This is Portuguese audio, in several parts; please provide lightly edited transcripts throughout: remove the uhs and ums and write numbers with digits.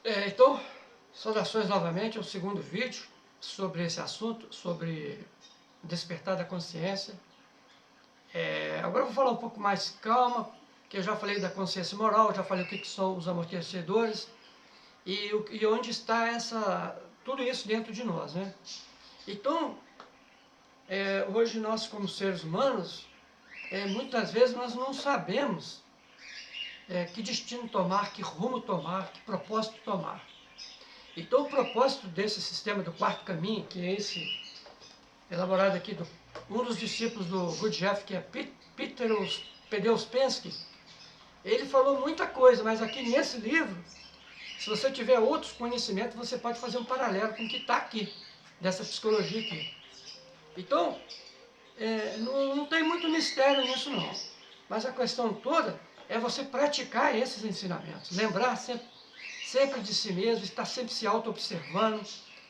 Então, saudações novamente ao segundo vídeo sobre esse assunto, sobre despertar da consciência. Agora eu vou falar um pouco mais calma, que eu já falei da consciência moral, já falei o que são os amortecedores e onde está tudo isso dentro de nós, né? Então, hoje nós como seres humanos, muitas vezes nós não sabemos que destino tomar, que rumo tomar, que propósito tomar. Então o propósito desse sistema do quarto caminho, que é esse elaborado aqui, um dos discípulos do Gurdjieff, que é Peter Pedeuspensky, ele falou muita coisa, mas aqui nesse livro, se você tiver outros conhecimentos, você pode fazer um paralelo com o que está aqui, dessa psicologia aqui. Então, não tem muito mistério nisso não, mas a questão toda é você praticar esses ensinamentos, lembrar sempre de si mesmo, estar sempre se auto-observando,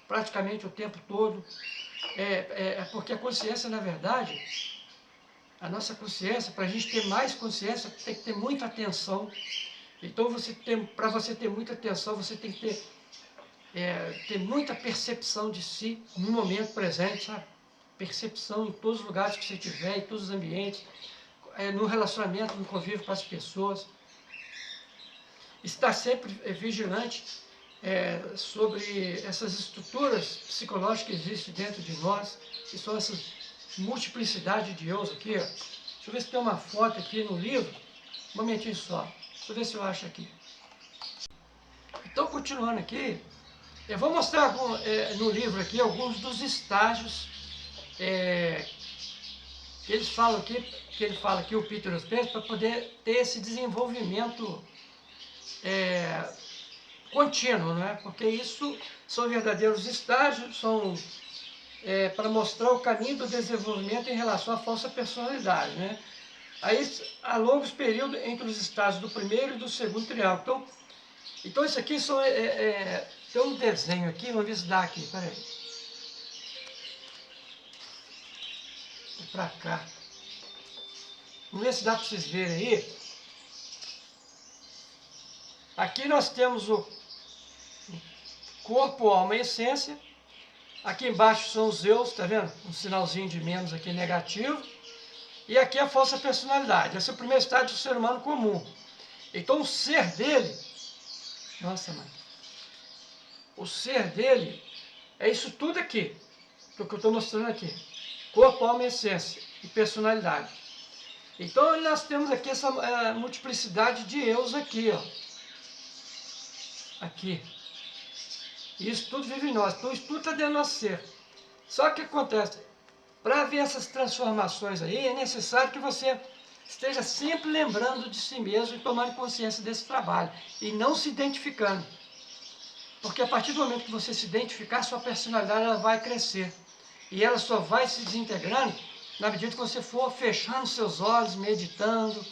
praticamente o tempo todo, porque a consciência, na verdade, a nossa consciência, para a gente ter mais consciência, tem que ter muita atenção. Então, para você ter muita atenção, você tem que ter muita percepção de si no momento presente, sabe? Percepção em todos os lugares que você estiver, em todos os ambientes, no relacionamento, no convívio com as pessoas. Estar sempre vigilante sobre essas estruturas psicológicas que existem dentro de nós, que são essas multiplicidade de eus aqui. Ó. Deixa eu ver se tem uma foto aqui no livro. Um momentinho só. Deixa eu ver se eu acho aqui. Então, continuando aqui, eu vou mostrar no livro aqui alguns dos estágios que ele fala aqui, o Peter Spence, para poder ter esse desenvolvimento contínuo, não é? Porque isso são verdadeiros estágios, são para mostrar o caminho do desenvolvimento em relação à falsa personalidade, né? Aí há longos períodos entre os estágios do primeiro e do segundo triângulo. Então isso aqui tem um desenho aqui, vamos ver se dá aqui, peraí. Para cá. Vamos ver se dá para vocês verem aí. Aqui nós temos o corpo, alma e essência. Aqui embaixo são os eus, tá vendo? Um sinalzinho de menos aqui negativo. E aqui a falsa personalidade. Esse é o primeiro estágio do ser humano comum. Então o ser dele... Nossa, mãe. O ser dele é isso tudo aqui. Que eu estou mostrando aqui. Corpo, alma e essência. E personalidade. Então nós temos aqui essa multiplicidade de eus aqui, ó. Aqui. Isso tudo vive em nós. Então isso tudo está dentro do nosso ser. Só que o que acontece? Para ver essas transformações aí, é necessário que você esteja sempre lembrando de si mesmo e tomando consciência desse trabalho. E não se identificando. Porque a partir do momento que você se identificar, sua personalidade ela vai crescer. E ela só vai se desintegrando na medida que você for fechando seus olhos, meditando,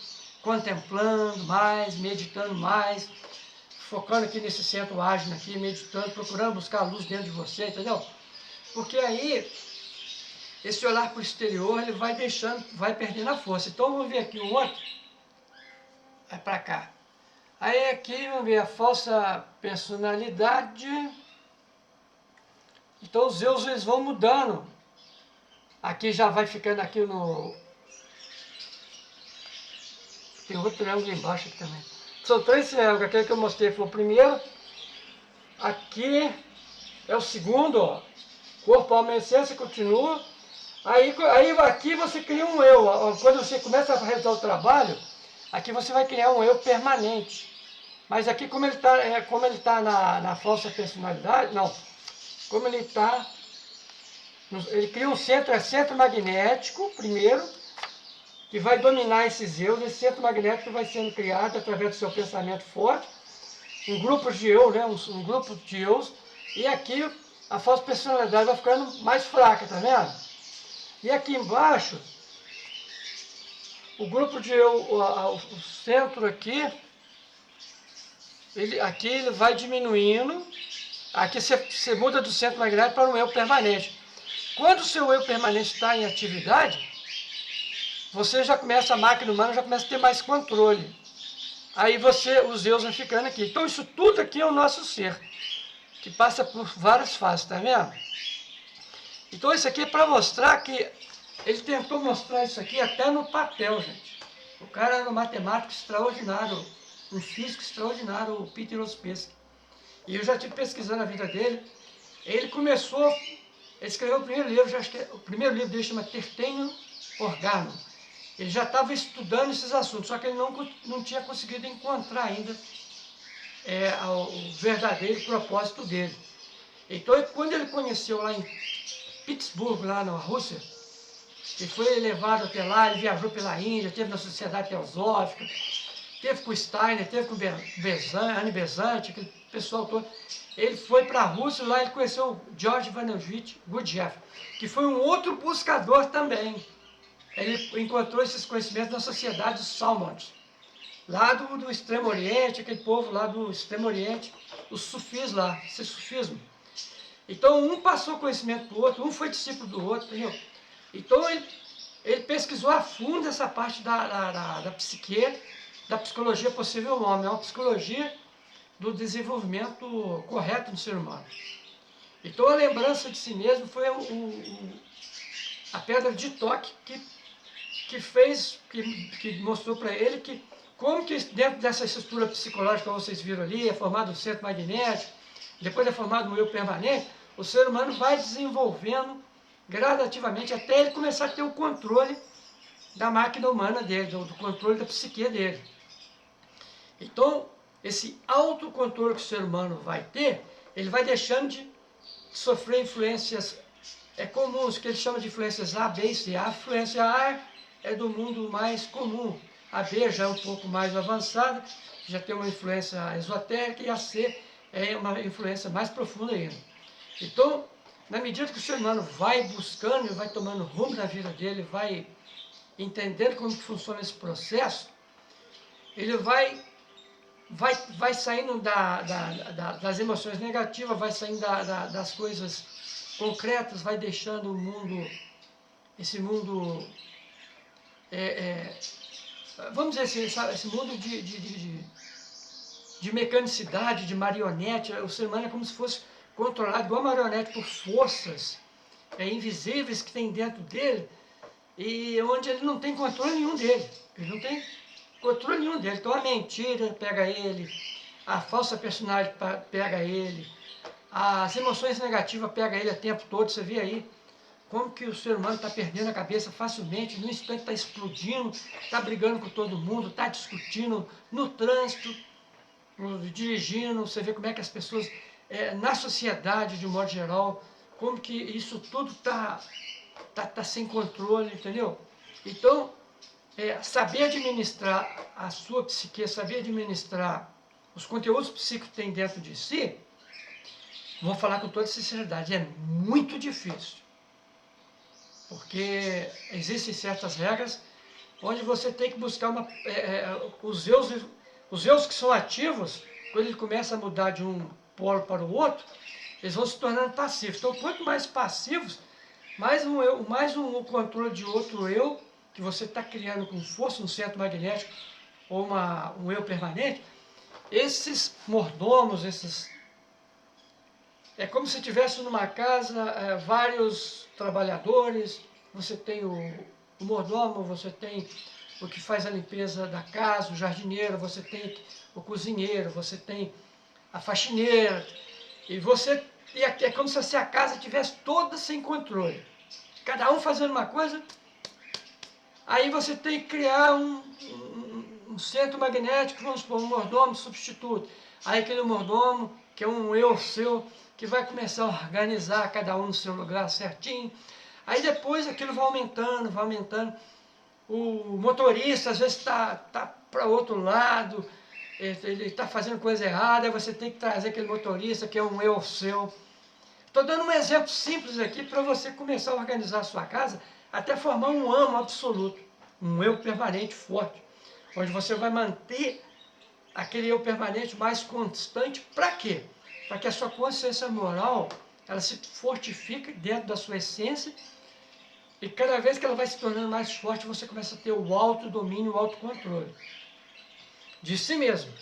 contemplando mais, meditando mais, focando aqui nesse centro ágil aqui, meditando, procurando buscar a luz dentro de você, entendeu? Porque aí, esse olhar para o exterior, ele vai perdendo a força. Então, vamos ver aqui o outro. É para cá. Aí aqui, vamos ver a falsa personalidade. Então, os eus, eles vão mudando. Aqui já vai ficando aqui no... Tem outro triângulo embaixo aqui também. São três triângulos. Aquele que eu mostrei foi o primeiro. Aqui é o segundo, ó. Corpo, alma e essência, continua. Aí aqui você cria um eu. Quando você começa a realizar o trabalho, aqui você vai criar um eu permanente. Mas aqui, como ele está na falsa personalidade, não. Como ele está... Ele cria um centro magnético, primeiro, que vai dominar esses eus. Esse centro magnético vai sendo criado através do seu pensamento forte. Um grupo de eu, né? Um grupo de eus. E aqui a falsa personalidade vai ficando mais fraca, tá vendo? E aqui embaixo, o grupo de eu, o centro aqui, ele vai diminuindo. Aqui você muda do centro magnético para um eu permanente. Quando o seu eu permanente está em atividade, você já começa, a máquina humana já começa a ter mais controle. aí os eus vão ficando aqui. Então isso tudo aqui é o nosso ser, que passa por várias fases, tá vendo? Então isso aqui é para mostrar que ele tentou mostrar isso aqui até no papel, gente. O cara era um matemático extraordinário, um físico extraordinário, o Peter Ouspensky. E eu já tive pesquisando a vida dele. Ele escreveu o primeiro livro, acho que o primeiro livro dele chama Tertênio Organo. Ele já estava estudando esses assuntos, só que ele não tinha conseguido encontrar ainda o verdadeiro propósito dele. Então, quando ele conheceu lá em Pittsburgh, lá na Rússia, ele foi levado até lá, ele viajou pela Índia, teve na Sociedade Teosófica, teve com Steiner, teve com Anne Besant, aquele pessoal todo. Ele foi para a Rússia, lá ele conheceu o George Ivanovich Gurdjieff, que foi um outro buscador também. Ele encontrou esses conhecimentos na Sociedade dos Salmons, lá do Extremo Oriente, aquele povo lá do Extremo Oriente, os sufis lá, esse sufismo. Então um passou conhecimento para o outro, um foi discípulo do outro, entendeu? Então ele pesquisou a fundo essa parte da psique, da psicologia possível do homem, é uma psicologia do desenvolvimento correto do ser humano. Então a lembrança de si mesmo foi a pedra de toque que mostrou para ele que como que dentro dessa estrutura psicológica que vocês viram ali, é formado o centro magnético, depois é formado o eu permanente, o ser humano vai desenvolvendo gradativamente até ele começar a ter o controle da máquina humana dele, do controle da psique dele. Então, esse autocontrole que o ser humano vai ter, ele vai deixando de sofrer influências comuns, que ele chama de influências A, B e C. A influência A é do mundo mais comum, a B já é um pouco mais avançada, já tem uma influência esotérica, e a C é uma influência mais profunda ainda. Então, na medida que o ser humano vai buscando, vai tomando rumo na vida dele, vai entendendo como que funciona esse processo, ele vai saindo das emoções negativas, vai saindo das coisas concretas, vai deixando o mundo, esse mundo, vamos dizer assim, esse mundo de mecanicidade, de marionete. O ser humano é como se fosse controlado igual marionete por forças invisíveis que tem dentro dele, e onde ele não tem controle nenhum dele. Ele não tem controle nenhum dele. Então a mentira pega ele, a falsa personalidade pega ele, as emoções negativas pegam ele o tempo todo. Você vê aí como que o ser humano está perdendo a cabeça facilmente, no instante está explodindo, está brigando com todo mundo, está discutindo no trânsito, dirigindo. Você vê como é que as pessoas, na sociedade de um modo geral, como que isso tudo está sem controle, entendeu? Então, saber administrar a sua psique, saber administrar os conteúdos psíquicos que tem dentro de si, vou falar com toda sinceridade, é muito difícil. Porque existem certas regras onde você tem que buscar os eus que são ativos, quando ele começa a mudar de um polo para o outro, eles vão se tornando passivos. Então, quanto mais passivos, mais um controle de outro eu, que você está criando com força, um centro magnético, ou um eu permanente, esses mordomos, é como se tivesse numa casa vários trabalhadores, você tem o mordomo, você tem o que faz a limpeza da casa, o jardineiro, você tem o cozinheiro, você tem a faxineira, e é como se a casa estivesse toda sem controle. Cada um fazendo uma coisa, aí você tem que criar um centro magnético, vamos supor, um mordomo substituto. Aí aquele mordomo, que é um eu seu, que vai começar a organizar cada um no seu lugar certinho. Aí depois aquilo vai aumentando, vai aumentando. O motorista às vezes está para outro lado, ele está fazendo coisa errada, aí você tem que trazer aquele motorista que é um eu seu. Estou dando um exemplo simples aqui para você começar a organizar a sua casa, até formar um amo absoluto, um eu permanente forte, onde você vai manter aquele eu permanente mais constante. Para quê? Para que a sua consciência moral ela se fortifique dentro da sua essência, e cada vez que ela vai se tornando mais forte, você começa a ter o autodomínio, o autocontrole. de si mesmo.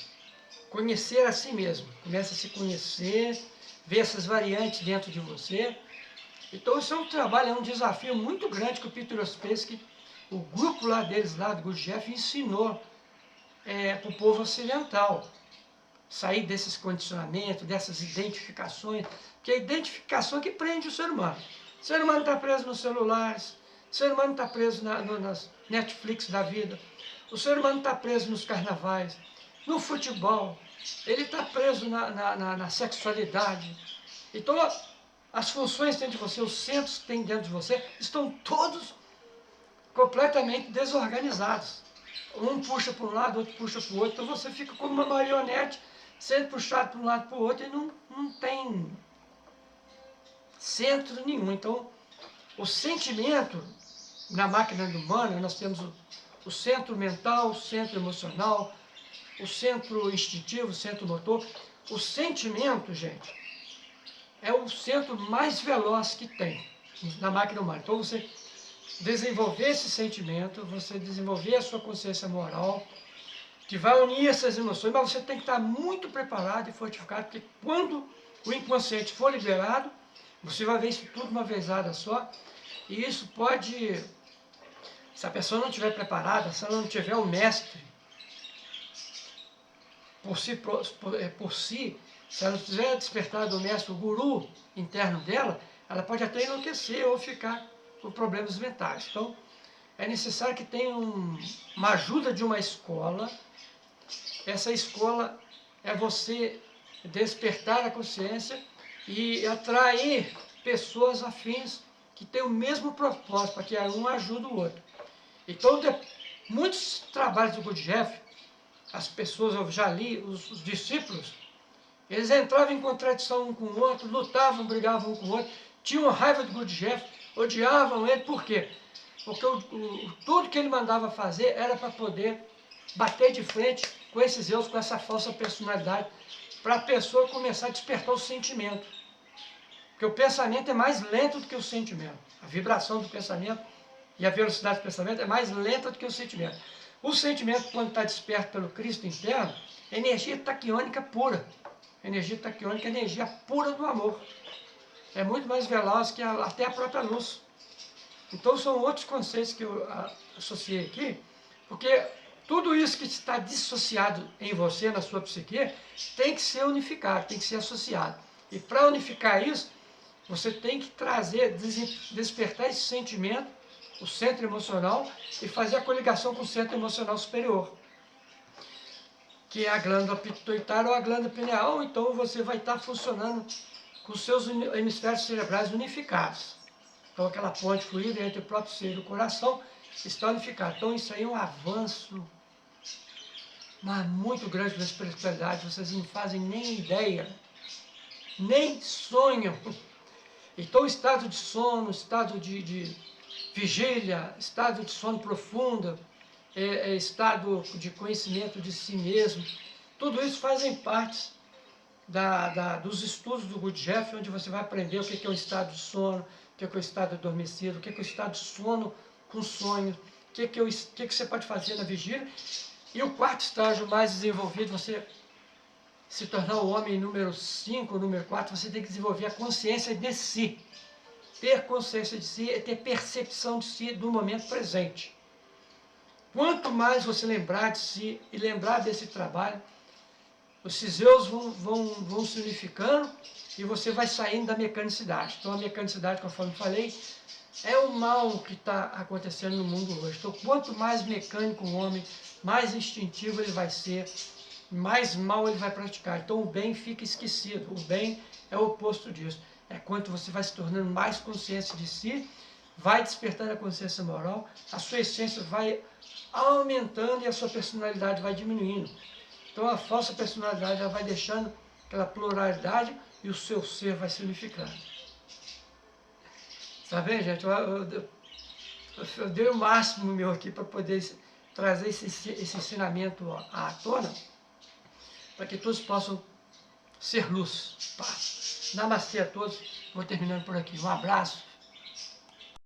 Conhecer a si mesmo. Começa a se conhecer, ver essas variantes dentro de você. Então isso é um trabalho, é um desafio muito grande que o Peter Ouspensky, o grupo lá deles, lá do Gurdjieff, ensinou para o povo ocidental. Sair desses condicionamentos, dessas identificações, que é a identificação que prende o ser humano. O ser humano está preso nos celulares, o ser humano está preso nas Netflix da vida, o ser humano está preso nos carnavais, no futebol, ele está preso na sexualidade. Então, as funções dentro de você, os centros que tem dentro de você, estão todos completamente desorganizados. Um puxa para um lado, outro puxa para o outro, então você fica como uma marionete, sendo puxado para um lado e para o outro, e não tem centro nenhum. Então, o sentimento, na máquina humana, nós temos o centro mental, o centro emocional, o centro instintivo, o centro motor. O sentimento, gente, é o centro mais veloz que tem na máquina humana. Então, você desenvolver esse sentimento, você desenvolver a sua consciência moral, que vai unir essas emoções, mas você tem que estar muito preparado e fortificado, porque quando o inconsciente for liberado, você vai ver isso tudo uma vezada só, e isso pode, se a pessoa não estiver preparada, se ela não tiver o mestre por si, se ela não tiver despertado o mestre, o guru interno dela, ela pode até enlouquecer ou ficar com problemas mentais. Então, é necessário que tenha uma ajuda de uma escola. Essa escola é você despertar a consciência e atrair pessoas afins que têm o mesmo propósito, para que um ajude o outro. Então, muitos trabalhos do Gurdjieff, as pessoas, eu já li, os discípulos, eles entravam em contradição um com o outro, lutavam, brigavam um com o outro, tinham raiva do Gurdjieff, odiavam ele, por quê? Porque tudo que ele mandava fazer era para poder bater de frente com esses erros, com essa falsa personalidade, para a pessoa começar a despertar o sentimento. Porque o pensamento é mais lento do que o sentimento. A vibração do pensamento e a velocidade do pensamento é mais lenta do que o sentimento. O sentimento, quando está desperto pelo Cristo interno, é energia taquiônica pura. Energia taquiônica é energia pura do amor. É muito mais veloz que até a própria luz. Então são outros conceitos que eu associei aqui, porque tudo isso que está dissociado em você, na sua psique, tem que ser unificado, tem que ser associado. E para unificar isso, você tem que trazer, despertar esse sentimento, o centro emocional, e fazer a coligação com o centro emocional superior, que é a glândula pituitária ou a glândula pineal. Então você vai estar funcionando com os seus hemisférios cerebrais unificados. Então aquela ponte fluida entre o próprio ser e o coração está unificada. Então isso aí é um avanço, mas muito grande na espiritualidade, vocês não fazem nem ideia, nem sonham. Então estado de sono, estado de vigília, estado de sono profundo, estado de conhecimento de si mesmo, tudo isso fazem parte dos estudos do Gurdjieff, onde você vai aprender o que é o estado de sono, o que é o estado adormecido, o que é o estado de sono com sonho, o que você pode fazer na vigília. E o quarto estágio mais desenvolvido, você se tornar o homem número 5, número 4, você tem que desenvolver a consciência de si. Ter consciência de si é ter percepção de si do momento presente. Quanto mais você lembrar de si e lembrar desse trabalho, esses eus vão se unificando e você vai saindo da mecanicidade. Então a mecanicidade, conforme falei, é o mal que está acontecendo no mundo hoje. Então quanto mais mecânico o homem, mais instintivo ele vai ser, mais mal ele vai praticar. Então o bem fica esquecido. O bem é o oposto disso. É quando você vai se tornando mais consciência de si, vai despertando a consciência moral, a sua essência vai aumentando e a sua personalidade vai diminuindo. Então a falsa personalidade ela vai deixando aquela pluralidade e o seu ser vai se unificando. Tá bem, gente? Eu dei o máximo meu aqui para poder trazer esse ensinamento à tona, para que todos possam ser luz, paz. Namastê a todos. Vou terminando por aqui. Um abraço.